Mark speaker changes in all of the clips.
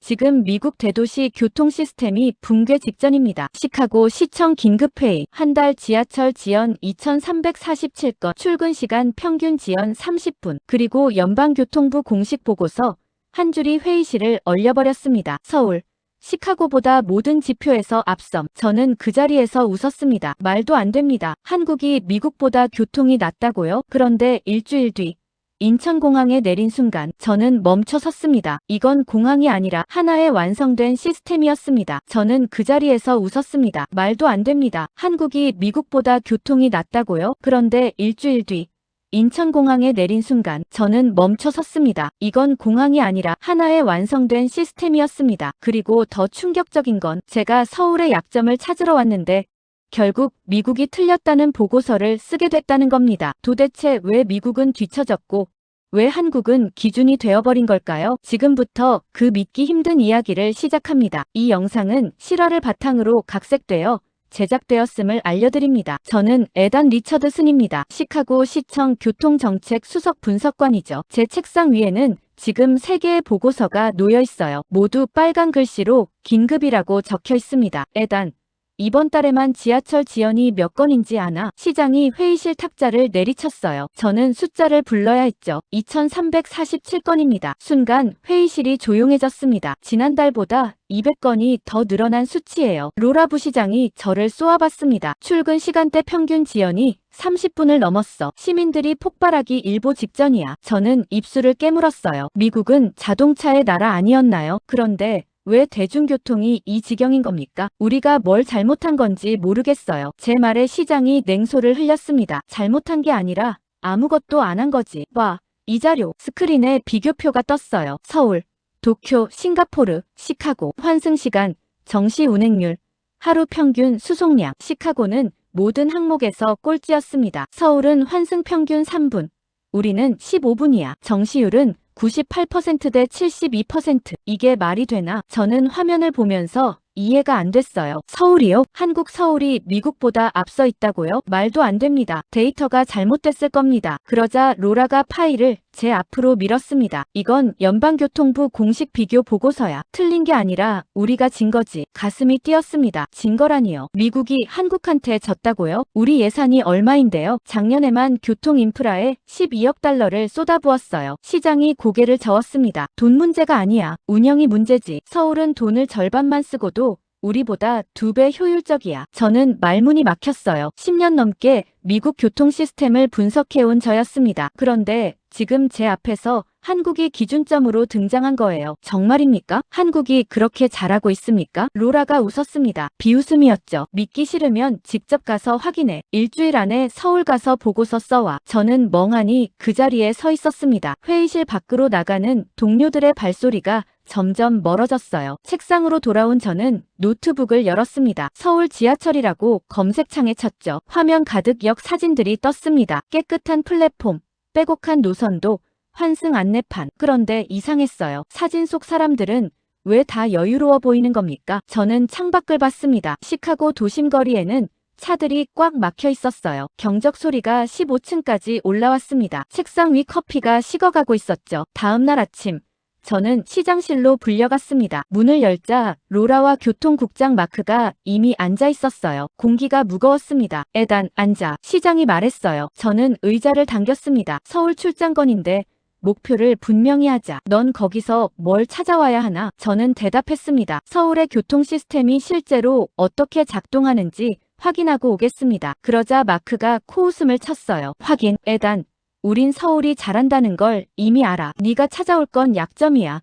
Speaker 1: 지금 미국 대도시 교통 시스템이 붕괴 직전입니다. 시카고 시청 긴급회의. 한 달 지하철 지연 2347건, 출근 시간 평균 지연 30분, 그리고 연방교통부 공식 보고서 한 줄이 회의실을 얼려버렸습니다. 서울. 시카고보다 모든 지표에서 앞섬. 저는 그 자리에서 웃었습니다. 말도 안 됩니다. 한국이 미국보다 교통이 낫다고요? 그런데 일주일 뒤 인천공항에 내린 순간 저는 멈춰 섰습니다. 이건 공항이 아니라 하나의 완성된 시스템이었습니다. 저는 그 자리에서 웃었습니다. 말도 안 됩니다. 한국이 미국보다 교통이 낫다고요? 그런데 일주일 뒤 인천공항에 내린 순간 저는 멈춰 섰습니다. 이건 공항이 아니라 하나의 완성된 시스템이었습니다. 그리고 더 충격적인 건 제가 서울의 약점을 찾으러 왔는데 결국 미국이 틀렸다는 보고서를 쓰게 됐다는 겁니다. 도대체 왜 미국은 뒤처졌고 왜 한국은 기준이 되어버린 걸까요? 지금부터 그 믿기 힘든 이야기를 시작합니다. 이 영상은 실화를 바탕으로 각색되어 제작되었음을 알려드립니다. 저는 에단 리처드슨입니다. 시카고 시청 교통정책 수석 분석관이죠. 제 책상 위에는 지금 3개의 보고서가 놓여 있어요. 모두 빨간 글씨로 긴급이라고 적혀 있습니다. 에단, 이번 달에만 지하철 지연이 몇 건인지 아나? 시장이 회의실 탁자를 내리쳤어요. 저는 숫자를 불러야 했죠. 2347건입니다. 순간 회의실이 조용해졌습니다. 지난달보다 200건이 더 늘어난 수치예요. 로라 부시장이 저를 쏘아봤습니다. 출근 시간대 평균 지연이 30분을 넘었어. 시민들이 폭발하기 일보 직전이야. 저는 입술을 깨물었어요. 미국은 자동차의 나라 아니었나요? 그런데 왜 대중교통이 이 지경인 겁니까? 우리가 뭘 잘못한 건지 모르겠어요. 제 말에 시장이 냉소를 흘렸습니다. 잘못한 게 아니라 아무것도 안 한 거지. 봐, 이 자료. 스크린에 비교표가 떴어요. 서울, 도쿄, 싱가포르, 시카고. 환승시간, 정시 운행률, 하루 평균 수송량. 시카고는 모든 항목에서 꼴찌였습니다. 서울은 환승 평균 3분, 우리는 15분이야. 정시율은 98% 대 72%. 이게 말이 되나? 저는 화면을 보면서 이해가 안 됐어요. 서울이요? 한국 서울이 미국보다 앞서 있다고요? 말도 안 됩니다. 데이터가 잘못됐을 겁니다. 그러자 로라가 파일을 제 앞으로 밀었습니다. 이건 연방교통부 공식 비교 보고서야. 틀린 게 아니라 우리가 진 거지. 가슴이 뛰었습니다. 진 거라니요. 미국이 한국한테 졌다고요? 우리 예산이 얼마인데요? 작년에만 교통 인프라에 12억 달러를 쏟아부었어요. 시장이 고개를 저었습니다. 돈 문제가 아니야. 운영이 문제지. 서울은 돈을 절반만 쓰고도 우리보다 2배 효율적이야. 저는 말문이 막혔어요. 10년 넘게 미국 교통 시스템을 분석해온 저였습니다. 그런데 지금 제 앞에서 한국이 기준점으로 등장한 거예요. 정말입니까? 한국이 그렇게 잘하고 있습니까? 로라가 웃었습니다. 비웃음이었죠. 믿기 싫으면 직접 가서 확인해. 일주일 안에 서울 가서 보고서 써와. 저는 멍하니 그 자리에 서 있었습니다. 회의실 밖으로 나가는 동료들의 발소리가 점점 멀어졌어요. 책상으로 돌아온 저는 노트북을 열었습니다. 서울 지하철이라고 검색창에 쳤죠. 화면 가득 역 사진들이 떴습니다. 깨끗한 플랫폼, 빼곡한 노선도, 환승 안내판. 그런데 이상했어요. 사진 속 사람들은 왜 다 여유로워 보이는 겁니까? 저는 창밖을 봤습니다. 시카고 도심 거리에는 차들이 꽉 막혀 있었어요. 경적 소리가 15층까지 올라왔습니다. 책상 위 커피가 식어가고 있었죠. 다음 날 아침 저는 시장실로 불려갔습니다. 문을 열자 로라와 교통국장 마크가 이미 앉아 있었어요. 공기가 무거웠습니다. 에단, 앉아. 시장이 말했어요. 저는 의자를 당겼습니다. 서울 출장건인데 목표를 분명히 하자. 넌 거기서 뭘 찾아와야 하나? 저는 대답했습니다. 서울의 교통 시스템이 실제로 어떻게 작동하는지 확인하고 오겠습니다. 그러자 마크가 코웃음을 쳤어요. 확인, 에단. 우린 서울이 잘한다는 걸 이미 알아. 네가 찾아올 건 약점이야.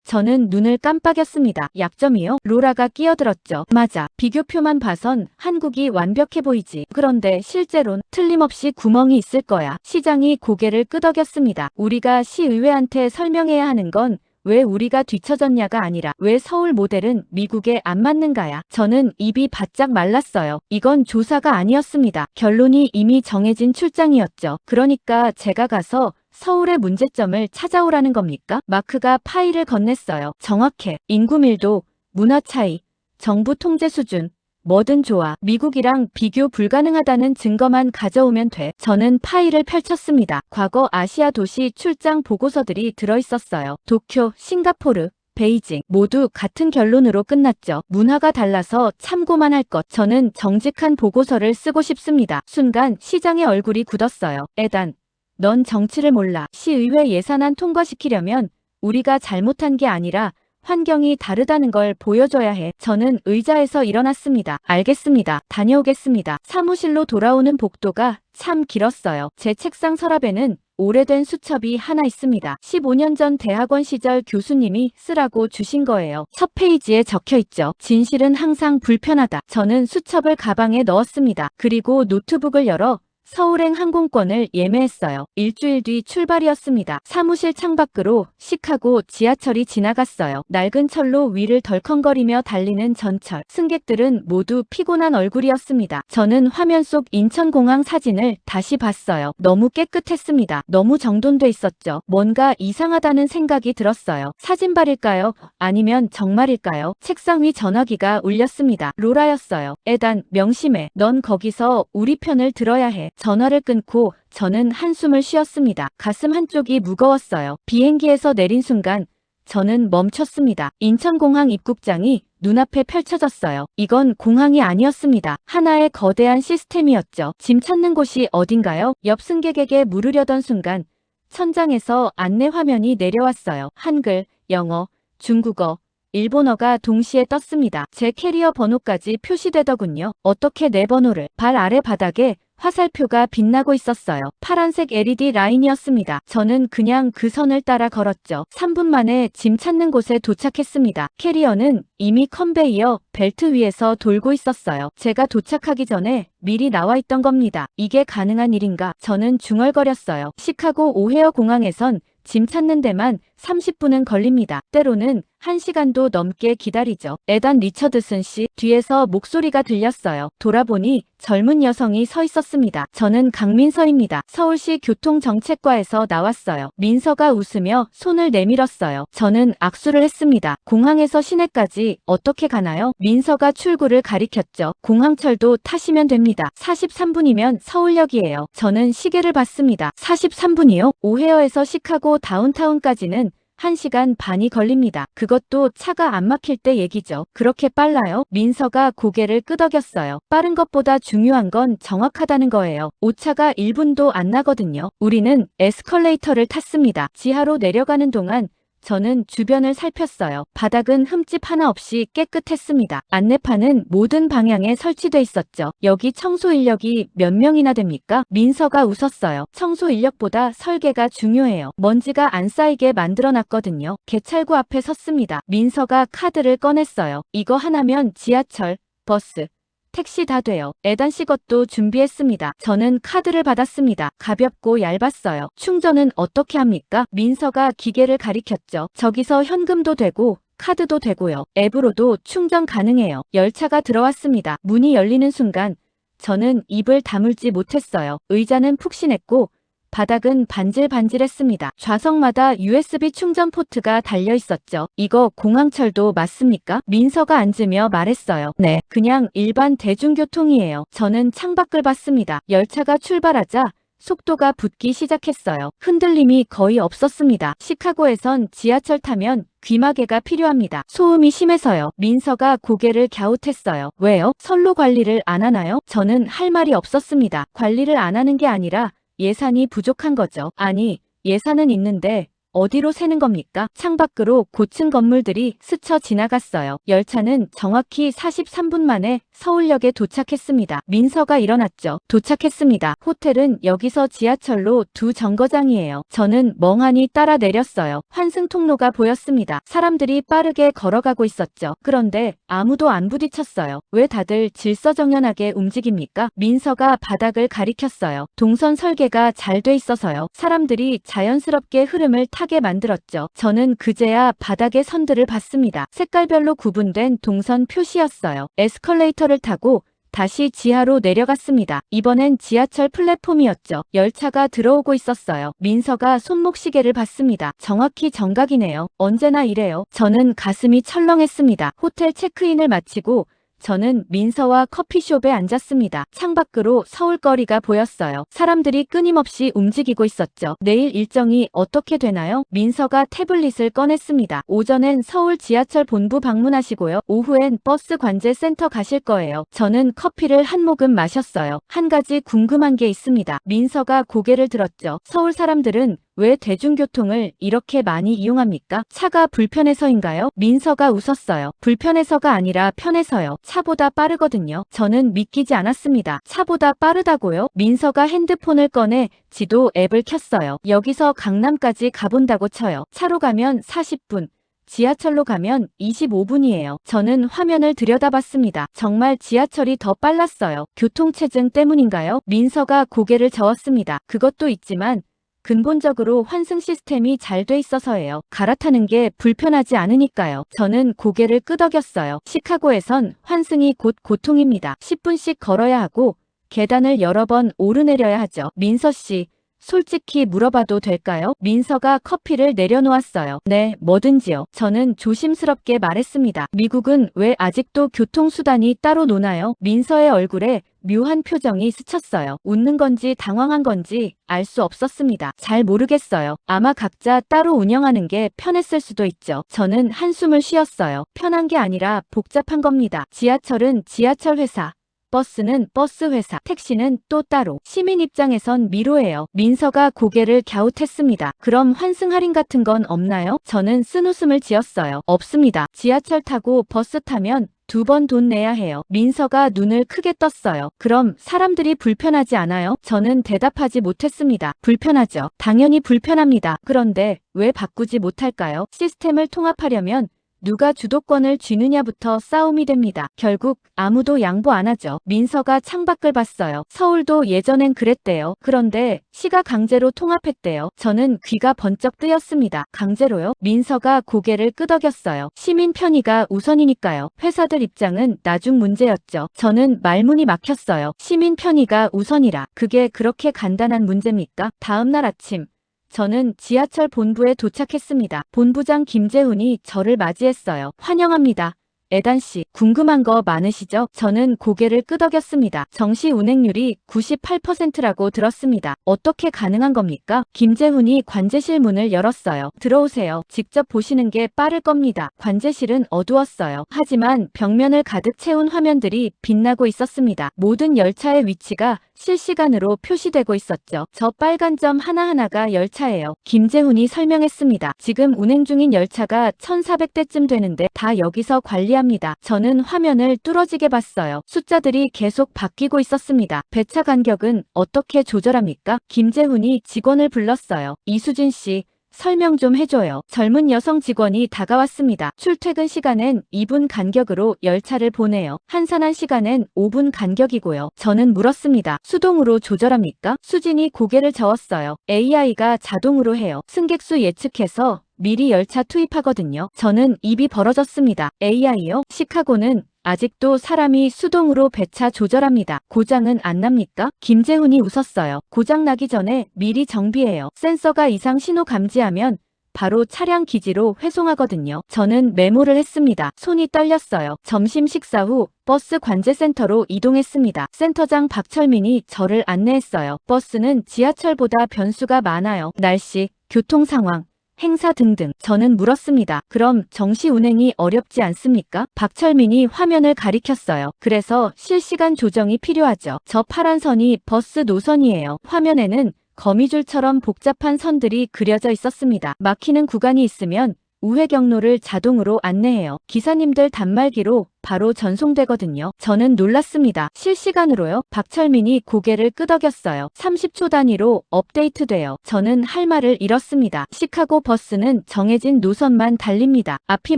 Speaker 1: 저는 눈을 깜빡였습니다. 약점이요? 로라가 끼어들었죠. 맞아. 비교표만 봐선 한국이 완벽해 보이지. 그런데 실제론 틀림없이 구멍이 있을 거야. 시장이 고개를 끄덕였습니다. 우리가 시의회한테 설명해야 하는 건 왜 우리가 뒤처졌냐가 아니라 왜 서울 모델은 미국에 안 맞는가야. 저는 입이 바짝 말랐어요. 이건 조사가 아니었습니다. 결론이 이미 정해진 출장이었죠. 그러니까 제가 가서 서울의 문제점을 찾아오라는 겁니까? 마크가 파일을 건넸어요. 정확해. 인구 밀도, 문화 차이, 정부 통제 수준, 뭐든 좋아. 미국이랑 비교 불가능하다는 증거만 가져오면 돼. 저는 파일을 펼쳤습니다. 과거 아시아 도시 출장 보고서들이 들어있었어요. 도쿄, 싱가포르, 베이징 모두 같은 결론으로 끝났죠. 문화가 달라서 참고만 할 것. 저는 정직한 보고서를 쓰고 싶습니다. 순간 시장의 얼굴이 굳었어요. 에단, 넌 정치를 몰라. 시의회 예산안 통과시키려면 우리가 잘못한 게 아니라 환경이 다르다는 걸 보여줘야 해. 저는 의자에서 일어났습니다. 알겠습니다. 다녀오겠습니다. 사무실로 돌아오는 복도가 참 길었어요. 제 책상 서랍에는 오래된 수첩이 하나 있습니다. 15년 전 대학원 시절 교수님이 쓰라고 주신 거예요. 첫 페이지에 적혀 있죠. 진실은 항상 불편하다. 저는 수첩을 가방에 넣었습니다. 그리고 노트북을 열어 서울행 항공권을 예매했어요. 일주일 뒤 출발이었습니다. 사무실 창밖으로 씩하고 지하철이 지나갔어요. 낡은 철로 위를 덜컹거리며 달리는 전철. 승객들은 모두 피곤한 얼굴이었습니다. 저는 화면 속 인천공항 사진을 다시 봤어요. 너무 깨끗했습니다. 너무 정돈돼 있었죠. 뭔가 이상하다는 생각이 들었어요. 사진발일까요? 아니면 정말일까요? 책상 위 전화기가 울렸습니다. 로라였어요. 에단, 명심해. 넌 거기서 우리 편을 들어야 해. 전화를 끊고 저는 한숨을 쉬었습니다. 가슴 한쪽이 무거웠어요. 비행기에서 내린 순간 저는 멈췄습니다. 인천공항 입국장이 눈앞에 펼쳐졌어요. 이건 공항이 아니었습니다. 하나의 거대한 시스템이었죠. 짐 찾는 곳이 어딘가요? 옆 승객에게 물으려던 순간 천장에서 안내 화면이 내려왔어요. 한글, 영어, 중국어, 일본어가 동시에 떴습니다. 제 캐리어 번호까지 표시되더군요. 어떻게 내 번호를? 발 아래 바닥에 화살표가 빛나고 있었어요. 파란색 LED 라인이었습니다. 저는 그냥 그 선을 따라 걸었죠. 3분 만에 짐 찾는 곳에 도착했습니다. 캐리어는 이미 컨베이어 벨트 위에서 돌고 있었어요. 제가 도착하기 전에 미리 나와 있던 겁니다. 이게 가능한 일인가? 저는 중얼거렸어요. 시카고 오헤어 공항에선 짐 찾는 데만 30분은 걸립니다. 때로는 1시간도 넘게 기다리죠. 에단 리처드슨 씨, 뒤에서 목소리가 들렸어요. 돌아보니 젊은 여성이 서 있었습니다. 저는 강민서입니다. 서울시 교통정책과에서 나왔어요. 민서가 웃으며 손을 내밀었어요. 저는 악수를 했습니다. 공항에서 시내까지 어떻게 가나요? 민서가 출구를 가리켰죠. 공항철도 타시면 됩니다. 43분이면 서울역이에요. 저는 시계를 봤습니다. 43분이요? 오헤어에서 시카고 다운타운까지는 1시간 반이 걸립니다. 그것도 차가 안 막힐 때 얘기죠. 그렇게 빨라요? 민서가 고개를 끄덕였어요. 빠른 것보다 중요한 건 정확하다는 거예요. 오차가 1분도 안 나거든요. 우리는 에스컬레이터를 탔습니다. 지하로 내려가는 동안 저는 주변을 살폈어요. 바닥은 흠집 하나 없이 깨끗했습니다. 안내판은 모든 방향에 설치돼 있었죠. 여기 청소 인력이 몇 명이나 됩니까? 민서가 웃었어요. 청소 인력보다 설계가 중요해요. 먼지가 안 쌓이게 만들어놨거든요. 개찰구 앞에 섰습니다. 민서가 카드를 꺼냈어요. 이거 하나면 지하철, 버스, 택시 다 돼요. 에단 씨 것도 준비했습니다. 저는 카드를 받았습니다. 가볍고 얇았어요. 충전은 어떻게 합니까? 민서가 기계를 가리켰죠. 저기서 현금도 되고 카드도 되고요. 앱으로도 충전 가능해요. 열차가 들어왔습니다. 문이 열리는 순간 저는 입을 다물지 못했어요. 의자는 푹신했고 바닥은 반질반질했습니다. 좌석마다 USB 충전 포트가 달려 있었죠. 이거 공항철도 맞습니까? 민서가 앉으며 말했어요. 네, 그냥 일반 대중교통이에요. 저는 창밖을 봤습니다. 열차가 출발하자 속도가 붙기 시작했어요. 흔들림이 거의 없었습니다. 시카고에선 지하철 타면 귀마개가 필요합니다. 소음이 심해서요. 민서가 고개를 갸웃했어요. 왜요? 선로 관리를 안 하나요? 저는 할 말이 없었습니다. 관리를 안 하는 게 아니라 예산이 부족한 거죠. 아니, 예산은 있는데 어디로 새는 겁니까? 창밖으로 고층 건물들이 스쳐 지나갔어요. 열차는 정확히 43분 만에 서울역에 도착했습니다. 민서가 일어났죠. 도착했습니다. 호텔은 여기서 지하철로 2정거장이에요. 저는 멍하니 따라 내렸어요. 환승 통로가 보였습니다. 사람들이 빠르게 걸어가고 있었죠. 그런데 아무도 안 부딪혔어요. 왜 다들 질서정연하게 움직입니까? 민서가 바닥을 가리켰어요. 동선 설계가 잘 돼 있어서요. 사람들이 자연스럽게 흐름을 타게 만들었죠. 저는 그제야 바닥의 선들을 봤습니다. 색깔별로 구분된 동선 표시였어요. 에스컬레이터를 타고 다시 지하로 내려갔습니다. 이번엔 지하철 플랫폼이었죠. 열차가 들어오고 있었어요. 민서가 손목시계를 봤습니다. 정확히 정각이네요. 언제나 이래요. 저는 가슴이 철렁했습니다. 호텔 체크인을 마치고 저는 민서와 커피숍에 앉았습니다. 창밖으로 서울거리가 보였어요. 사람들이 끊임없이 움직이고 있었죠. 내일 일정이 어떻게 되나요? 민서가 태블릿을 꺼냈습니다. 오전엔 서울 지하철 본부 방문하시고요. 오후엔 버스 관제센터 가실 거예요. 저는 커피를 한 모금 마셨어요. 한 가지 궁금한 게 있습니다. 민서가 고개를 들었죠. 서울 사람들은 왜 대중교통을 이렇게 많이 이용합니까? 차가 불편해서인가요? 민서가 웃었어요. 불편해서가 아니라 편해서요. 차보다 빠르거든요. 저는 믿기지 않았습니다. 차보다 빠르다고요? 민서가 핸드폰을 꺼내 지도 앱을 켰어요. 여기서 강남까지 가본다고 쳐요. 차로 가면 40분. 지하철로 가면 25분이에요. 저는 화면을 들여다봤습니다. 정말 지하철이 더 빨랐어요. 교통체증 때문인가요? 민서가 고개를 저었습니다. 그것도 있지만 근본적으로 환승 시스템이 잘 돼 있어서예요. 갈아타는 게 불편하지 않으니까요. 저는 고개를 끄덕였어요. 시카고에선 환승이 곧 고통입니다. 10분씩 걸어야 하고 계단을 여러 번 오르내려야 하죠. 민서 씨, 솔직히 물어봐도 될까요? 민서가 커피를 내려놓았어요. 네, 뭐든지요. 저는 조심스럽게 말했습니다. 미국은 왜 아직도 교통수단이 따로 노나요? 민서의 얼굴에 묘한 표정이 스쳤어요. 웃는 건지 당황한 건지 알 수 없었습니다. 잘 모르겠어요. 아마 각자 따로 운영하는 게 편했을 수도 있죠. 저는 한숨을 쉬었어요. 편한 게 아니라 복잡한 겁니다. 지하철은 지하철 회사. 버스는 버스 회사, 택시는 또 따로. 시민 입장에선 미로예요. 민서가 고개를 갸웃했습니다. 그럼 환승 할인 같은 건 없나요? 저는 쓴웃음을 지었어요. 없습니다. 지하철 타고 버스 타면 2번 돈 내야 해요. 민서가 눈을 크게 떴어요. 그럼 사람들이 불편하지 않아요? 저는 대답하지 못했습니다. 불편하죠. 당연히 불편합니다. 그런데 왜 바꾸지 못할까요? 시스템을 통합하려면 누가 주도권을 쥐느냐부터 싸움이 됩니다. 결국 아무도 양보 안 하죠. 민서가 창밖을 봤어요. 서울도 예전엔 그랬대요. 그런데 시가 강제로 통합했대요. 저는 귀가 번쩍 뜨였습니다. 강제로요? 민서가 고개를 끄덕였어요. 시민 편의가 우선이니까요. 회사들 입장은 나중 문제였죠. 저는 말문이 막혔어요. 시민 편의가 우선이라. 그게 그렇게 간단한 문제입니까? 다음 날 아침. 저는 지하철 본부에 도착했습니다. 본부장 김재훈이 저를 맞이했어요. 환영합니다. 애단씨, 궁금한 거 많으시죠? 저는 고개를 끄덕였습니다. 정시 운행률이 98%라고 들었습니다. 어떻게 가능한 겁니까? 김재훈이 관제실 문을 열었어요. 들어오세요. 직접 보시는 게 빠를 겁니다. 관제실은 어두웠어요. 하지만 벽면을 가득 채운 화면들이 빛나고 있었습니다. 모든 열차의 위치가 실시간으로 표시되고 있었죠. 저 빨간 점 하나하나가 열차예요. 김재훈이 설명했습니다. 지금 운행 중인 열차가 1400대쯤 되는데 다 여기서 관리합니다. 저는 화면을 뚫어지게 봤어요. 숫자들이 계속 바뀌고 있었습니다. 배차 간격은 어떻게 조절합니까? 김재훈이 직원을 불렀어요. 이수진 씨. 설명 좀 해줘요. 젊은 여성 직원이 다가왔습니다. 출퇴근 시간엔 2분 간격으로 열차를 보내요. 한산한 시간엔 5분 간격이고요. 저는 물었습니다. 수동으로 조절합니까? 수진이 고개를 저었어요. AI가 자동으로 해요. 승객수 예측해서 미리 열차 투입하거든요. 저는 입이 벌어졌습니다. AI요? 시카고는 아직도 사람이 수동으로 배차 조절합니다. 고장은 안 납니까? 김재훈이 웃었어요. 고장 나기 전에 미리 정비해요. 센서가 이상 신호 감지하면 바로 차량 기지로 회송하거든요. 저는 메모를 했습니다. 손이 떨렸어요. 점심 식사 후 버스 관제센터로 이동했습니다. 센터장 박철민이 저를 안내했어요. 버스는 지하철보다 변수가 많아요. 날씨, 교통 상황, 행사 등등. 저는 물었습니다. 그럼 정시 운행이 어렵지 않습니까? 박철민이 화면을 가리켰어요. 그래서 실시간 조정이 필요하죠. 저 파란 선이 버스 노선이에요. 화면에는 거미줄처럼 복잡한 선들이 그려져 있었습니다. 막히는 구간이 있으면 우회 경로를 자동으로 안내해요. 기사님들 단말기로 바로 전송되거든요. 저는 놀랐습니다. 실시간으로요? 박철민이 고개를 끄덕였어요. 30초 단위로 업데이트돼요. 저는 할 말을 잃었습니다. 시카고 버스는 정해진 노선만 달립니다. 앞이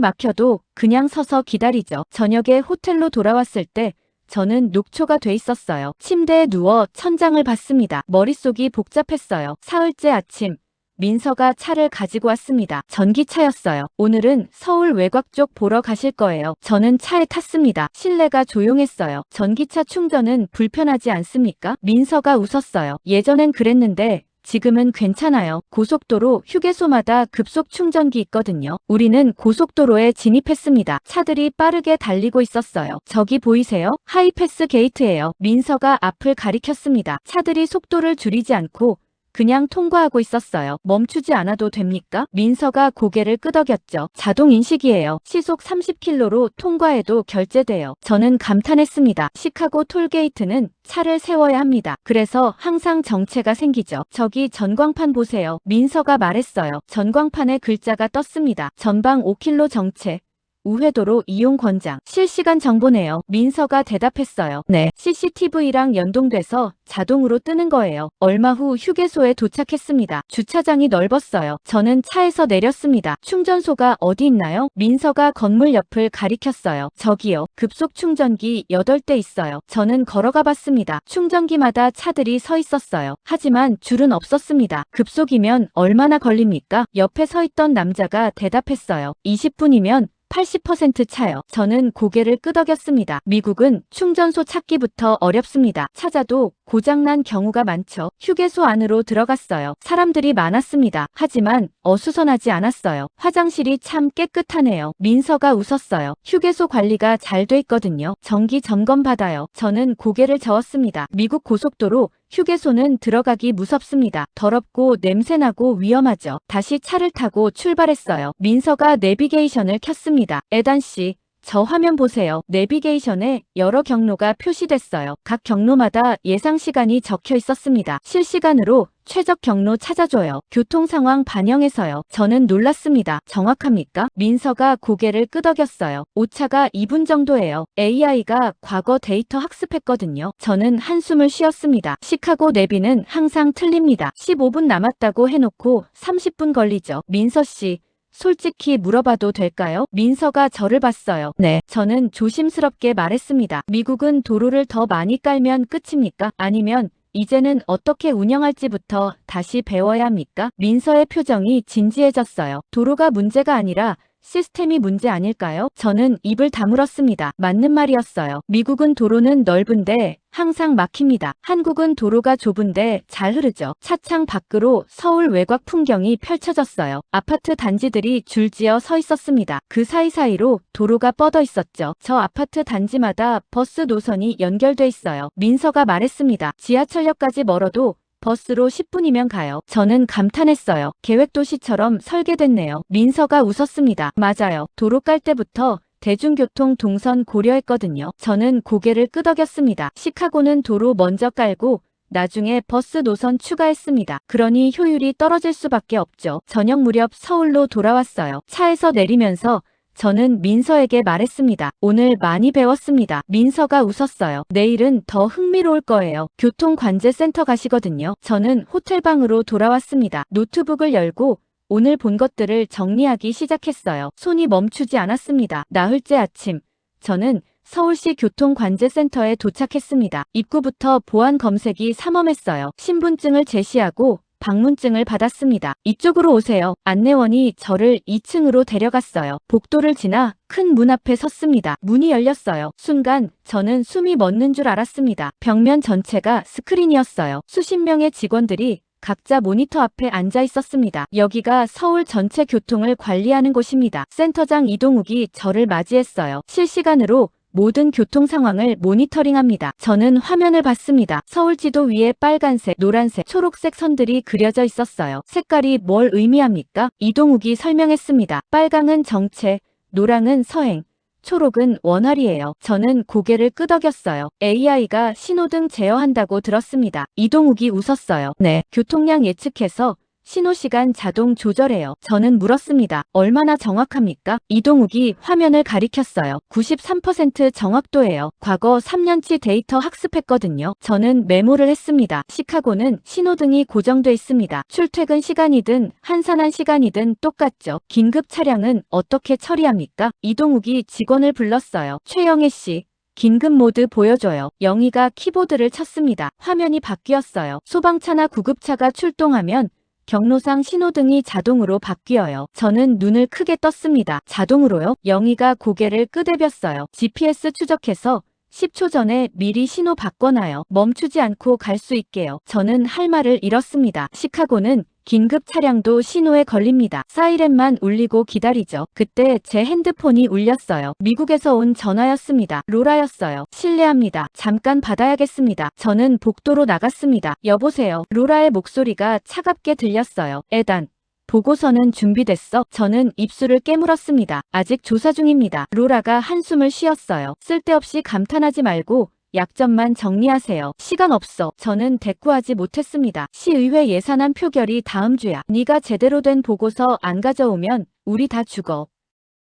Speaker 1: 막혀도 그냥 서서 기다리죠. 저녁에 호텔로 돌아왔을 때 저는 녹초가 돼 있었어요. 침대에 누워 천장을 봤습니다. 머릿속이 복잡했어요. 사흘째 아침. 민서가 차를 가지고 왔습니다. 전기차였어요. 오늘은 서울 외곽 쪽 보러 가실 거예요. 저는 차에 탔습니다. 실내가 조용했어요. 전기차 충전은 불편하지 않습니까? 민서가 웃었어요. 예전엔 그랬는데 지금은 괜찮아요. 고속도로 휴게소마다 급속 충전기 있거든요. 우리는 고속도로에 진입했습니다. 차들이 빠르게 달리고 있었어요. 저기 보이세요? 하이패스 게이트예요. 민서가 앞을 가리켰습니다. 차들이 속도를 줄이지 않고 그냥 통과하고 있었어요. 멈추지 않아도 됩니까? 민서가 고개를 끄덕였죠. 자동 인식이에요. 시속 30km로 통과해도 결제돼요. 저는 감탄했습니다. 시카고 톨게이트는 차를 세워야 합니다. 그래서 항상 정체가 생기죠. 저기 전광판 보세요. 민서가 말했어요. 전광판에 글자가 떴습니다. 전방 5km 정체. 우회도로 이용 권장. 실시간 정보네요. 민서가 대답했어요. 네. CCTV랑 연동돼서 자동으로 뜨는 거예요. 얼마 후 휴게소에 도착했습니다. 주차장이 넓었어요. 저는 차에서 내렸습니다. 충전소가 어디 있나요? 민서가 건물 옆을 가리켰어요. 저기요. 급속 충전기 8대 있어요. 저는 걸어가 봤습니다. 충전기마다 차들이 서 있었어요. 하지만 줄은 없었습니다. 급속이면 얼마나 걸립니까? 옆에 서 있던 남자가 대답했어요. 20분이면 80% 차요. 저는 고개를 끄덕였습니다. 미국은 충전소 찾기부터 어렵습니다. 찾아도 고장난 경우가 많죠. 휴게소 안으로 들어갔어요. 사람들이 많았습니다. 하지만 어수선하지 않았어요. 화장실이 참 깨끗하네요. 민서가 웃었어요. 휴게소 관리가 잘 돼 있거든요. 정기 점검 받아요. 저는 고개를 저었습니다. 미국 고속도로 휴게소는 들어가기 무섭습니다. 더럽고 냄새나고 위험하죠. 다시 차를 타고 출발했어요. 민서가 내비게이션을 켰습니다. 에단 씨, 저 화면 보세요. 내비게이션에 여러 경로가 표시됐어요. 각 경로마다 예상 시간이 적혀 있었습니다. 실시간으로 최적 경로 찾아줘요. 교통 상황 반영해서요. 저는 놀랐습니다. 정확합니까? 민서가 고개를 끄덕였어요. 오차가 2분 정도예요. AI가 과거 데이터 학습했거든요. 저는 한숨을 쉬었습니다. 시카고 내비는 항상 틀립니다. 15분 남았다고 해놓고 30분 걸리죠. 민서 씨, 솔직히 물어봐도 될까요? 민서가 저를 봤어요. 네. 저는 조심스럽게 말했습니다. 미국은 도로를 더 많이 깔면 끝입니까? 아니면 이제는 어떻게 운영할지부터 다시 배워야 합니까? 민서의 표정이 진지해졌어요. 도로가 문제가 아니라 시스템이 문제 아닐까요? 저는 입을 다물었습니다. 맞는 말이었어요. 미국은 도로는 넓은데 항상 막힙니다. 한국은 도로가 좁은데 잘 흐르죠. 차창 밖으로 서울 외곽 풍경이 펼쳐졌어요. 아파트 단지들이 줄지어 서 있었습니다. 그 사이사이로 도로가 뻗어 있었죠. 저 아파트 단지마다 버스 노선이 연결돼 있어요. 민서가 말했습니다. 지하철역까지 멀어도 버스로 10분이면 가요. 저는 감탄했어요. 계획도시처럼 설계됐네요. 민서가 웃었습니다. 맞아요. 도로 깔 때부터 대중교통 동선 고려했거든요. 저는 고개를 끄덕였습니다. 시카고는 도로 먼저 깔고 나중에 버스 노선 추가했습니다. 그러니 효율이 떨어질 수밖에 없죠. 저녁 무렵 서울로 돌아왔어요. 차에서 내리면서 저는 민서에게 말했습니다. 오늘 많이 배웠습니다. 민서가 웃었어요. 내일은 더 흥미로울 거예요. 교통관제센터 가시거든요. 저는 호텔방으로 돌아왔습니다. 노트북을 열고 오늘 본 것들을 정리하기 시작했어요. 손이 멈추지 않았습니다. 나흘째 아침, 저는 서울시 교통관제센터에 도착했습니다. 입구부터 보안 검색이 삼엄했어요. 신분증을 제시하고 방문증을 받았습니다. 이쪽으로 오세요. 안내원이 저를 2층으로 데려갔어요. 복도를 지나 큰 문 앞에 섰습니다. 문이 열렸어요. 순간 저는 숨이 멎는 줄 알았습니다. 벽면 전체가 스크린이었어요. 수십 명의 직원들이 각자 모니터 앞에 앉아 있었습니다. 여기가 서울 전체 교통을 관리하는 곳입니다. 센터장 이동욱이 저를 맞이했어요. 실시간으로 모든 교통 상황을 모니터링합니다. 저는 화면을 봤습니다. 서울 지도 위에 빨간색, 노란색, 초록색 선들이 그려져 있었어요. 색깔이 뭘 의미합니까? 이동욱이 설명했습니다. 빨강은 정체, 노랑은 서행, 초록은 원활이에요. 저는 고개를 끄덕였어요. AI가 신호등 제어한다고 들었습니다. 이동욱이 웃었어요. 네, 교통량 예측해서 신호시간 자동 조절해요. 저는 물었습니다. 얼마나 정확합니까? 이동욱이 화면을 가리켰어요. 93% 정확도예요. 과거 3년치 데이터 학습했거든요. 저는 메모를 했습니다. 시카고는 신호등이 고정돼 있습니다. 출퇴근 시간이든 한산한 시간이든 똑같죠. 긴급 차량은 어떻게 처리합니까? 이동욱이 직원을 불렀어요. 최영애 씨. 긴급 모드 보여줘요. 영희가 키보드를 쳤습니다. 화면이 바뀌었어요. 소방차나 구급차가 출동하면 경로상 신호등이 자동으로 바뀌어요. 저는 눈을 크게 떴습니다. 자동으로요? 영희가 고개를 끄덕였어요. GPS 추적해서 10초 전에 미리 신호 바꿔놔요. 멈추지 않고 갈 수 있게요. 저는 할 말을 잃었습니다. 시카고는 긴급 차량도 신호에 걸립니다. 사이렌만 울리고 기다리죠. 그때 제 핸드폰이 울렸어요. 미국에서 온 전화였습니다. 로라였어요. 실례합니다. 잠깐 받아야겠습니다. 저는 복도로 나갔습니다. 여보세요. 로라의 목소리가 차갑게 들렸어요. 에단. 보고서는 준비됐어? 저는 입술을 깨물었습니다. 아직 조사 중입니다. 로라가 한숨을 쉬었어요. 쓸데없이 감탄하지 말고 약점만 정리하세요. 시간 없어. 저는 대꾸하지 못했습니다. 시의회 예산안 표결이 다음 주야. 네가 제대로 된 보고서 안 가져오면 우리 다 죽어.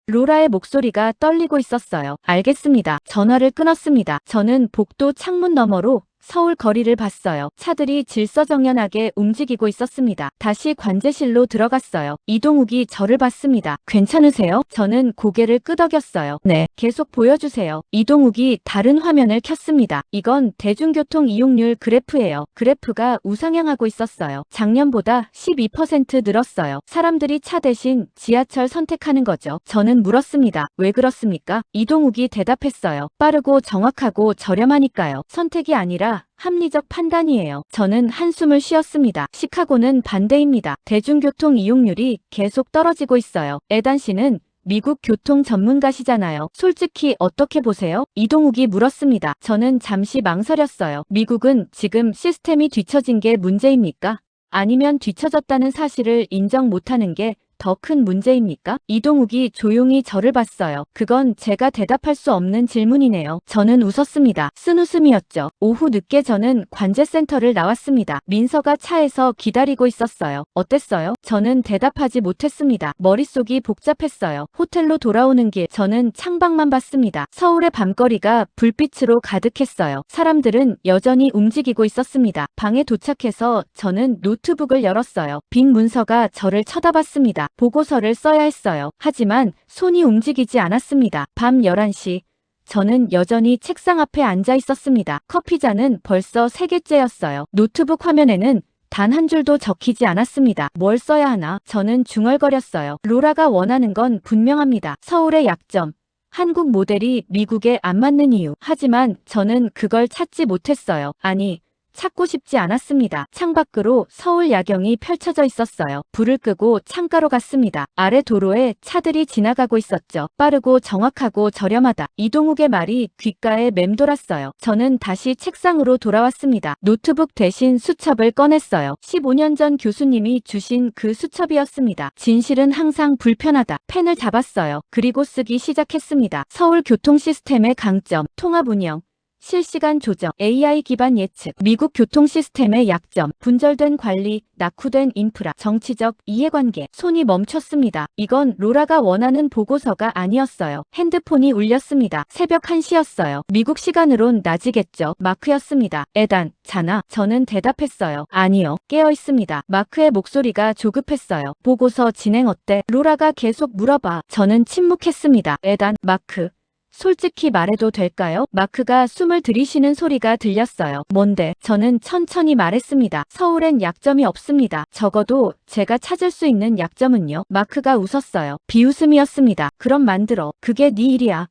Speaker 1: 로라의 목소리가 떨리고 있었어요. 알겠습니다. 전화를 끊었습니다. 저는 복도 창문 너머로 서울 거리를 봤어요. 차들이 질서정연하게 움직이고 있었습니다. 다시 관제실로 들어갔어요. 이동욱이 저를 봤습니다. 괜찮으세요? 저는 고개를 끄덕였어요. 네, 계속 보여주세요. 이동욱이 다른 화면을 켰습니다. 이건 대중교통 이용률 그래프예요. 그래프가 우상향하고 있었어요. 작년보다 12% 늘었어요. 사람들이 차 대신 지하철 선택하는 거죠. 저는 물었습니다. 왜 그렇습니까? 이동욱이 대답했어요. 빠르고 정확하고 저렴하니까요. 선택이 아니라 합리적 판단이에요. 저는 한숨을 쉬었습니다. 시카고는 반대입니다. 대중교통 이용률이 계속 떨어지고 있어요. 에단 씨는 미국 교통 전문가시잖아요. 솔직히 어떻게 보세요? 이동욱이 물었습니다. 저는 잠시 망설였어요. 미국은 지금 시스템이 뒤처진 게 문제입니까? 아니면 뒤처졌다는 사실을 인정 못하는 게 더 큰 문제입니까? 이동욱이 조용히 저를 봤어요. 그건 제가 대답할 수 없는 질문이네요. 저는 웃었습니다. 쓴웃음이었죠. 오후 늦게 저는 관제센터를 나왔습니다. 민서가 차에서 기다리고 있었어요. 어땠어요? 저는 대답하지 못했습니다. 머릿속이 복잡했어요. 호텔로 돌아오는 길 저는 창밖만 봤습니다. 서울의 밤거리가 불빛으로 가득했어요. 사람들은 여전히 움직이고 있었습니다. 방에 도착해서 저는 노트북을 열었어요. 빈 문서가 저를 쳐다봤습니다. 보고서를 써야 했어요. 하지만 손이 움직이지 않았습니다. 밤 11시. 저는 여전히 책상 앞에 앉아 있었습니다. 커피잔은 벌써 3개째였어요. 노트북 화면에는 단 한 줄도 적히지 않았습니다. 뭘 써야 하나? 저는 중얼거렸어요. 로라가 원하는 건 분명합니다. 서울의 약점. 한국 모델이 미국에 안 맞는 이유. 하지만 저는 그걸 찾지 못했어요. 아니, 찾고 싶지 않았습니다. 창밖으로 서울 야경이 펼쳐져 있었어요. 불을 끄고 창가로 갔습니다. 아래 도로에 차들이 지나가고 있었죠. 빠르고 정확하고 저렴하다. 이동욱의 말이 귓가에 맴돌았어요. 저는 다시 책상으로 돌아왔습니다. 노트북 대신 수첩을 꺼냈어요. 15년 전 교수님이 주신 그 수첩이었습니다. 진실은 항상 불편하다. 펜을 잡았어요. 그리고 쓰기 시작했습니다. 서울 교통 시스템의 강점, 통합 운영. 실시간 조정, AI 기반 예측, 미국 교통 시스템의 약점, 분절된 관리, 낙후된 인프라, 정치적 이해관계. 손이 멈췄습니다. 이건 로라가 원하는 보고서가 아니었어요. 핸드폰이 울렸습니다. 새벽 1시였어요. 미국 시간으론 낮이겠죠. 마크였습니다. 에단, 자나? 저는 대답했어요. 아니요. 깨어 있습니다. 마크의 목소리가 조급했어요. 보고서 진행 어때? 로라가 계속 물어봐. 저는 침묵했습니다. 에단, 마크. 솔직히 말해도 될까요? 마크가 숨을 들이쉬는 소리가 들렸어요. 뭔데? 저는 천천히 말했습니다. 서울엔 약점이 없습니다. 적어도 제가 찾을 수 있는 약점은요. 마크가 웃었어요. 비웃음이었습니다. 그럼 만들어. 그게 네 일이야.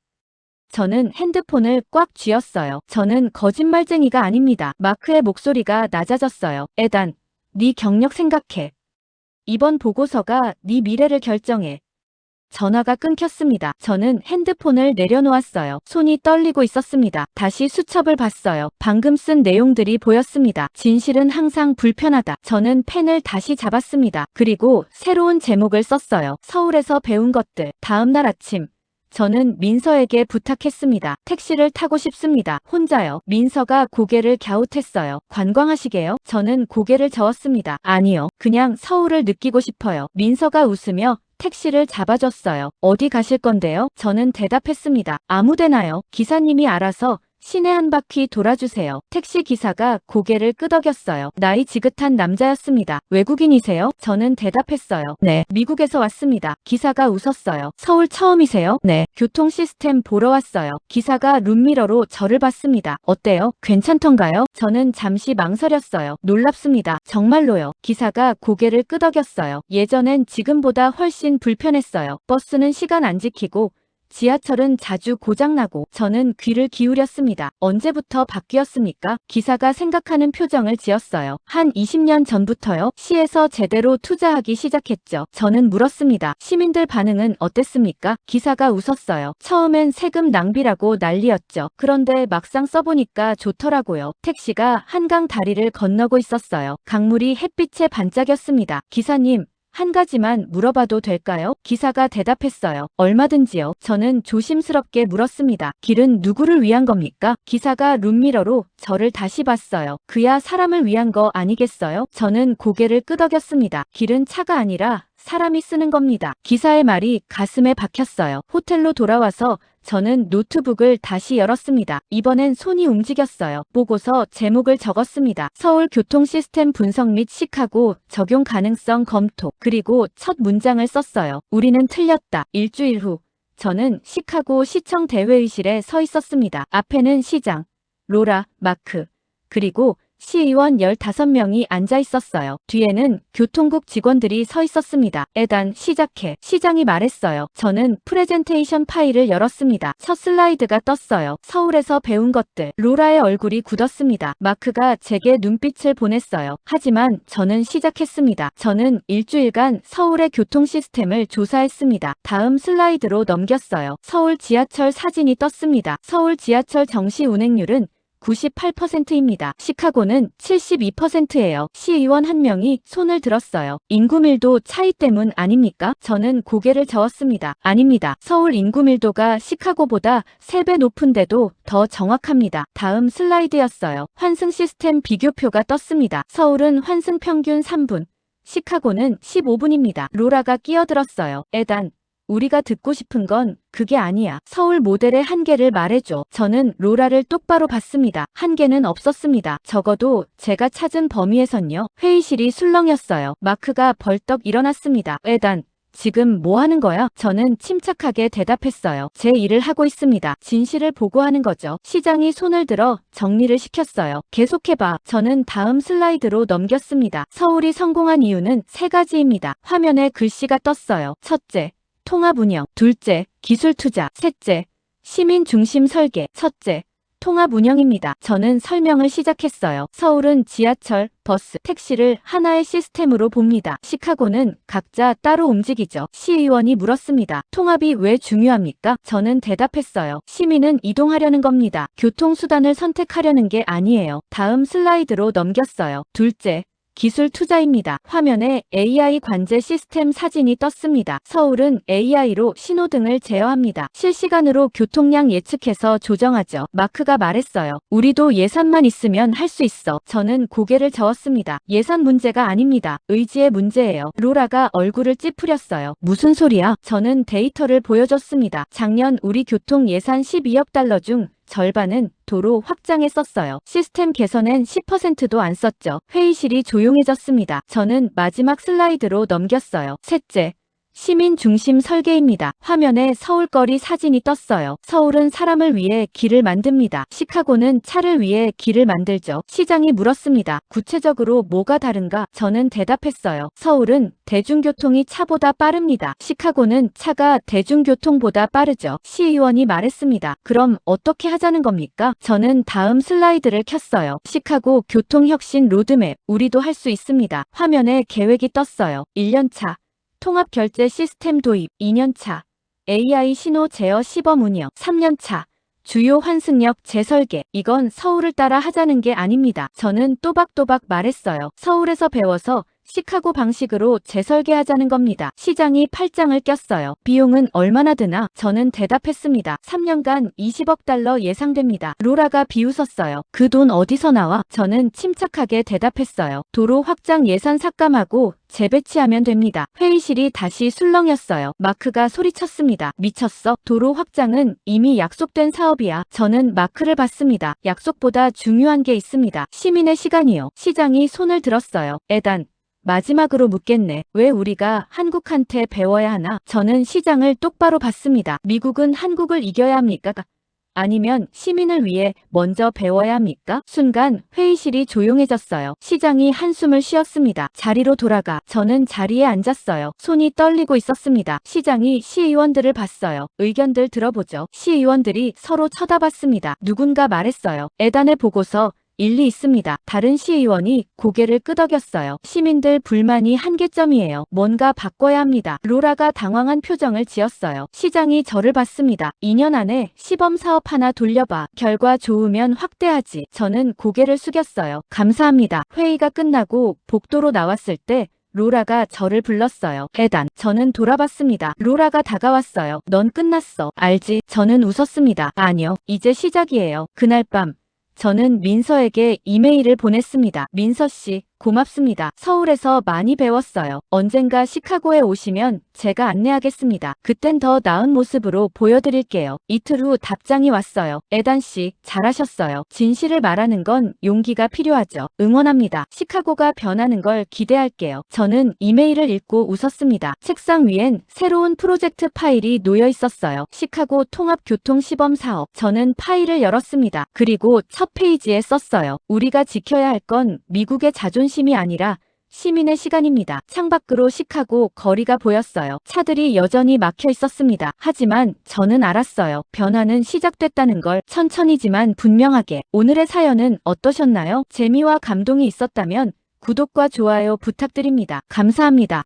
Speaker 1: 저는 핸드폰을 꽉 쥐었어요. 저는 거짓말쟁이가 아닙니다. 마크의 목소리가 낮아졌어요. 에단, 네 경력 생각해. 이번 보고서가 네 미래를 결정해. 전화가 끊겼습니다. 저는 핸드폰을 내려놓았어요. 손이 떨리고 있었습니다. 다시 수첩을 봤어요. 방금 쓴 내용들이 보였습니다. 진실은 항상 불편하다. 저는 펜을 다시 잡았습니다. 그리고 새로운 제목을 썼어요. 서울에서 배운 것들. 다음 날 아침. 저는 민서에게 부탁했습니다. 택시를 타고 싶습니다. 혼자요. 민서가 고개를 갸웃했어요. 관광하시게요? 저는 고개를 저었습니다. 아니요. 그냥 서울을 느끼고 싶어요. 민서가 웃으며 택시를 잡아줬어요. 어디 가실 건데요? 저는 대답했습니다. 아무데나요. 기사님이 알아서 시내 한 바퀴 돌아주세요. 택시 기사가 고개를 끄덕였어요. 나이 지긋한 남자였습니다. 외국인이세요? 저는 대답했어요. 네, 미국에서 왔습니다. 기사가 웃었어요. 서울 처음이세요? 네, 교통 시스템 보러 왔어요. 기사가 룸미러로 저를 봤습니다. 어때요? 괜찮던가요? 저는 잠시 망설였어요. 놀랍습니다. 정말로요. 기사가 고개를 끄덕였어요. 예전엔 지금보다 훨씬 불편했어요. 버스는 시간 안 지키고 지하철은 자주 고장나고 저는 귀를 기울였습니다. 언제부터 바뀌었습니까? 기사가 생각하는 표정을 지었어요. 한 20년 전부터요. 시에서 제대로 투자하기 시작했죠. 저는 물었습니다. 시민들 반응은 어땠습니까? 기사가 웃었어요. 처음엔 세금 낭비라고 난리였죠. 그런데 막상 써보니까 좋더라고요. 택시가 한강 다리를 건너고 있었어요. 강물이 햇빛에 반짝였습니다. 기사님, 한 가지만 물어봐도 될까요? 기사가 대답했어요. 얼마든지요. 저는 조심스럽게 물었습니다. 길은 누구를 위한 겁니까? 기사가 룸미러로 저를 다시 봤어요. 그야 사람을 위한 거 아니겠어요? 저는 고개를 끄덕였습니다. 길은 차가 아니라 사람이 쓰는 겁니다. 기사의 말이 가슴에 박혔어요. 호텔로 돌아와서 저는 노트북을 다시 열었습니다. 이번엔 손이 움직였어요. 보고서 제목을 적었습니다. 서울 교통 시스템 분석 및 시카고 적용 가능성 검토. 그리고 첫 문장을 썼어요. 우리는 틀렸다. 일주일 후 저는 시카고 시청 대회의실에 서 있었습니다. 앞에는 시장, 로라, 마크, 그리고 시의원 15명이 앉아 있었어요. 뒤에는 교통국 직원들이 서 있었습니다. 에단, 시작해. 시장이 말했어요. 저는 프레젠테이션 파일을 열었습니다. 첫 슬라이드가 떴어요. 서울에서 배운 것들. 로라의 얼굴이 굳었습니다. 마크가 제게 눈빛을 보냈어요. 하지만 저는 시작했습니다. 저는 일주일간 서울의 교통 시스템을 조사했습니다. 다음 슬라이드로 넘겼어요. 서울 지하철 사진이 떴습니다. 서울 지하철 정시 운행률은 98%입니다. 시카고는 72%예요. 시의원 한 명이 손을 들었어요. 인구 밀도 차이 때문 아닙니까? 저는 고개를 저었습니다. 아닙니다. 서울 인구 밀도가 시카고보다 3배 높은데도 더 정확합니다. 다음 슬라이드였어요. 환승 시스템 비교표가 떴습니다. 서울은 환승 평균 3분, 시카고는 15분입니다. 로라가 끼어들었어요. 에단, 우리가 듣고 싶은 건 그게 아니야. 서울 모델의 한계를 말해줘. 저는 로라를 똑바로 봤습니다. 한계는 없었습니다. 적어도 제가 찾은 범위에선요. 회의실이 술렁였어요. 마크가 벌떡 일어났습니다. 에단, 지금 뭐 하는 거야? 저는 침착하게 대답했어요. 제 일을 하고 있습니다. 진실을 보고하는 거죠. 시장이 손을 들어 정리를 시켰어요. 계속해봐. 저는 다음 슬라이드로 넘겼습니다. 서울이 성공한 이유는 3가지입니다. 화면에 글씨가 떴어요. 첫째, 통합 운영. 둘째, 기술 투자. 셋째, 시민 중심 설계. 첫째, 통합 운영입니다. 저는 설명을 시작했어요. 서울은 지하철, 버스, 택시를 하나의 시스템으로 봅니다. 시카고는 각자 따로 움직이죠. 시의원이 물었습니다. 통합이 왜 중요합니까? 저는 대답했어요. 시민은 이동하려는 겁니다. 교통수단을 선택하려는 게 아니에요. 다음 슬라이드로 넘겼어요. 둘째, 기술 투자입니다. 화면에 AI 관제 시스템 사진이 떴습니다. 서울은 AI로 신호등을 제어합니다. 실시간으로 교통량 예측해서 조정하죠. 마크가 말했어요. 우리도 예산만 있으면 할 수 있어. 저는 고개를 저었습니다. 예산 문제가 아닙니다. 의지의 문제예요. 로라가 얼굴을 찌푸렸어요. 무슨 소리야? 저는 데이터를 보여줬습니다. 작년 우리 교통 예산 12억 달러 중 절반은 도로 확장에 썼어요. 시스템 개선엔 10%도 안 썼죠. 회의실이 조용해졌습니다. 저는 마지막 슬라이드로 넘겼어요. 셋째, 시민 중심 설계입니다. 화면에 서울거리 사진이 떴어요. 서울은 사람을 위해 길을 만듭니다. 시카고는 차를 위해 길을 만들죠. 시장이 물었습니다. 구체적으로 뭐가 다른가? 저는 대답했어요. 서울은 대중교통이 차보다 빠릅니다. 시카고는 차가 대중교통보다 빠르죠. 시의원이 말했습니다. 그럼 어떻게 하자는 겁니까? 저는 다음 슬라이드를 켰어요. 시카고 교통혁신 로드맵. 우리도 할 수 있습니다. 화면에 계획이 떴어요. 1년차. 통합결제 시스템 도입. 2년차. AI 신호 제어 시범 운영. 3년차. 주요 환승역 재설계. 이건 서울을 따라 하자는 게 아닙니다. 저는 또박또박 말했어요. 서울에서 배워서 시카고 방식으로 재설계하자는 겁니다. 시장이 팔짱을 꼈어요. 비용은 얼마나 드나? 저는 대답했습니다. 3년간 20억 달러 예상됩니다. 로라가 비웃었어요. 그 돈 어디서 나와? 저는 침착하게 대답했어요. 도로 확장 예산 삭감하고 재배치하면 됩니다. 회의실이 다시 술렁였어요. 마크가 소리쳤습니다. 미쳤어? 도로 확장은 이미 약속된 사업이야. 저는 마크를 봤습니다. 약속보다 중요한 게 있습니다. 시민의 시간이요. 시장이 손을 들었어요. 에단, 마지막으로 묻겠네. 왜 우리가 한국한테 배워야 하나? 저는 시장을 똑바로 봤습니다. 미국은 한국을 이겨야 합니까? 아니면 시민을 위해 먼저 배워야 합니까? 순간 회의실이 조용해졌어요. 시장이 한숨을 쉬었습니다. 자리로 돌아가. 저는 자리에 앉았어요. 손이 떨리고 있었습니다. 시장이 시의원들을 봤어요. 의견들 들어보죠. 시의원들이 서로 쳐다봤습니다. 누군가 말했어요. 에단의 보고서 일리 있습니다. 다른 시의원이 고개를 끄덕였어요. 시민들 불만이 한계점이에요. 뭔가 바꿔야 합니다. 로라가 당황한 표정을 지었어요. 시장이 저를 봤습니다. 2년 안에 시범 사업 하나 돌려봐. 결과 좋으면 확대하지. 저는 고개를 숙였어요. 감사합니다. 회의가 끝나고 복도로 나왔을 때 로라가 저를 불렀어요. 에단. 저는 돌아봤습니다. 로라가 다가왔어요. 넌 끝났어. 알지? 저는 웃었습니다. 아니요. 이제 시작이에요. 그날 밤 저는 민서에게 이메일을 보냈습니다. 민서 씨, 고맙습니다. 서울에서 많이 배웠어요. 언젠가 시카고에 오시면 제가 안내하겠습니다. 그땐 더 나은 모습으로 보여드릴게요. 이틀 후 답장이 왔어요. 에단 씨, 잘하셨어요. 진실을 말하는 건 용기가 필요하죠. 응원합니다. 시카고가 변하는 걸 기대할게요. 저는 이메일을 읽고 웃었습니다. 책상 위엔 새로운 프로젝트 파일이 놓여 있었어요. 시카고 통합교통 시범 사업. 저는 파일을 열었습니다. 그리고 첫 페이지에 썼어요. 우리가 지켜야 할 건 미국의 자존심이 아니라 시민의 시간입니다. 창밖으로 시카고 거리가 보였어요. 차들이 여전히 막혀 있었습니다. 하지만 저는 알았어요. 변화는 시작됐다는 걸. 천천히지만 분명하게. 오늘의 사연은 어떠셨나요? 재미와 감동이 있었다면 구독과 좋아요 부탁드립니다. 감사합니다.